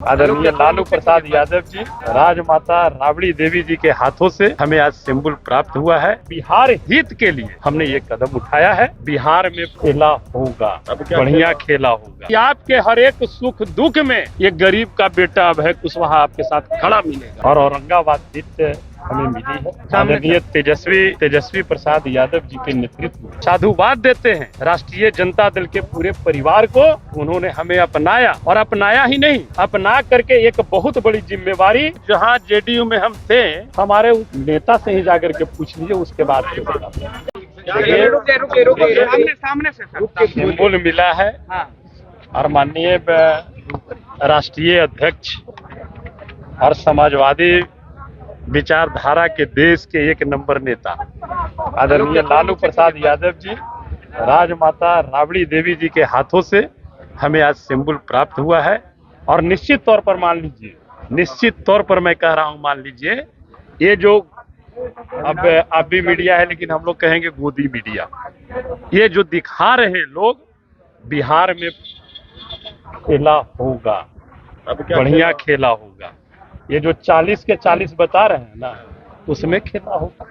आदरणीय लालू प्रसाद यादव जी, राजमाता राबड़ी देवी जी के हाथों से हमें आज सिंबल प्राप्त हुआ है। बिहार हित के लिए हमने ये कदम उठाया है। बिहार में खेला होगा, बढ़िया खेला होगा। आपके हर एक सुख दुख में एक गरीब का बेटा अभय कुशवाहा आपके साथ खड़ा मिलेगा और औरंगाबाद जीत हमें मिली है। आदरणीय तेजस्वी प्रसाद यादव जी के नेतृत्व में साधुवाद देते हैं राष्ट्रीय जनता दल के पूरे परिवार को। उन्होंने हमें अपनाया और अपनाया ही नहीं, अपना करके एक बहुत बड़ी जिम्मेवारी, जहां जेडीयू में हम थे, हमारे उस नेता से ही जाकर के पूछ लीजिए, उसके बाद सामने से सिंबल मिला है। और माननीय राष्ट्रीय अध्यक्ष और समाजवादी विचारधारा के देश के एक नंबर नेता आदरणीय लालू प्रसाद यादव जी, राजमाता राबड़ी देवी जी के हाथों से हमें आज सिंबल प्राप्त हुआ है। और निश्चित तौर पर मान लीजिए, निश्चित तौर पर मैं कह रहा हूं, मान लीजिए, ये जो अब भी मीडिया है, लेकिन हम लोग कहेंगे गोदी मीडिया, ये जो दिखा रहे लोग बिहार में खेला होगा, बढ़िया खेला होगा, ये जो 40 के 40 बता रहे हैं ना, उसमें खेला होगा।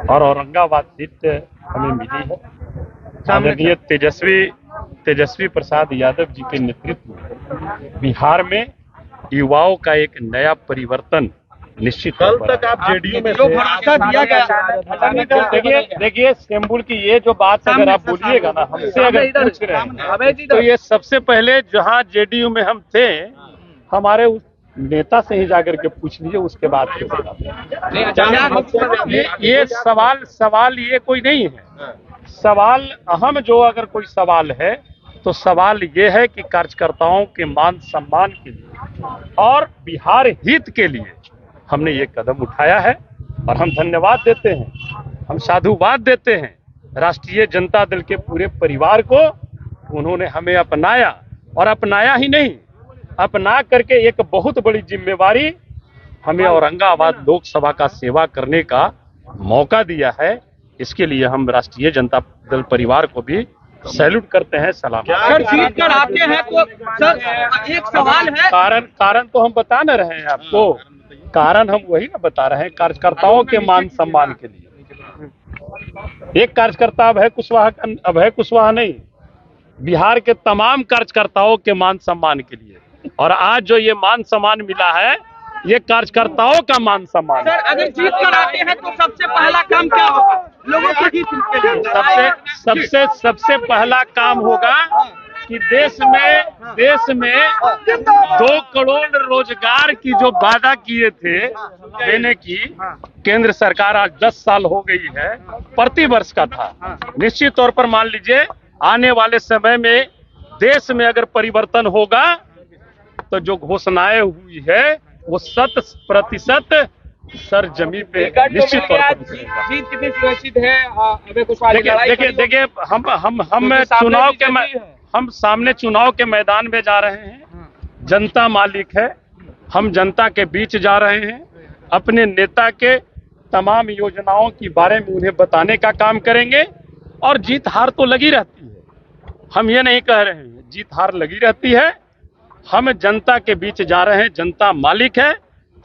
और औरंगाबाद सीट हमें मिली है। आदरणीय तेजस्वी प्रसाद यादव जी के नेतृत्व में बिहार में युवाओं का एक नया परिवर्तन निश्चित। कल तक आप जेडीयू में जो भरोसा दिया गया, देखिए सिंबल की ये जो बात अगर आप बोलिएगा ना, हमसे अगर पूछ रहे हैं, तो ये सबसे पहले जहां जेडीयू में हम थे, हमारे उस नेता से ही जाकर के पूछ लीजिए, उसके बाद ये सवाल ये कोई नहीं है। सवाल अहम जो अगर कोई सवाल है, तो सवाल ये है कि कार्यकर्ताओं के मान सम्मान के लिए और बिहार हित के लिए हमने ये कदम उठाया है। और हम धन्यवाद देते हैं, हम साधुवाद देते हैं राष्ट्रीय जनता दल के पूरे परिवार को। उन्होंने हमें अपनाया और अपनाया ही नहीं, अपना करके एक बहुत बड़ी जिम्मेवारी, हमें औरंगाबाद लोकसभा का सेवा करने का मौका दिया है। इसके लिए हम राष्ट्रीय जनता दल परिवार को भी सैल्यूट करते हैं, सलाम। सर जीत कर आते हैं तो सर एक सवाल है, कारण तो हम बता न रहे हैं आपको, कारण हम वही ना बता रहे हैं, कार्यकर्ताओं के मान सम्मान के लिए। एक कार्यकर्ता अभय कुशवाहा नहीं, बिहार के तमाम कार्यकर्ताओं के मान सम्मान के लिए। और आज जो ये मान सम्मान मिला है, ये कार्यकर्ताओं का मान सम्मान है। सर अगर जीत कर आते हैं तो सबसे पहला काम क्या होगा? लोगों के हित में सबसे पहला काम होगा कि देश में 2 करोड़ रोजगार की जो वादा किए थे देने की, केंद्र सरकार आज 10 साल हो गई है, प्रति वर्ष का था। निश्चित तौर पर मान लीजिए, आने वाले समय में देश में अगर परिवर्तन होगा, तो जो घोषणाएं हुई है वो 100% सर जमीन पे निश्चित तौर पर जीत कितनी सुरक्षित है? देखिए हम सामने चुनाव के मैदान में जा रहे हैं। जनता मालिक है, हम जनता के बीच जा रहे हैं। अपने नेता के तमाम योजनाओं के बारे में उन्हें बताने का काम करेंगे। और जीत हार तो लगी रहती है, हम ये नहीं कह रहे हैं, जीत हार लगी रहती है। हम जनता के बीच जा रहे हैं, जनता मालिक है।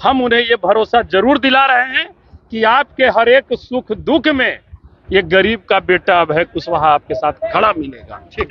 हम उन्हें ये भरोसा जरूर दिला रहे हैं कि आपके हर एक सुख दुख में ये गरीब का बेटा अभय कुशवाहा आपके साथ खड़ा मिलेगा। ठीक।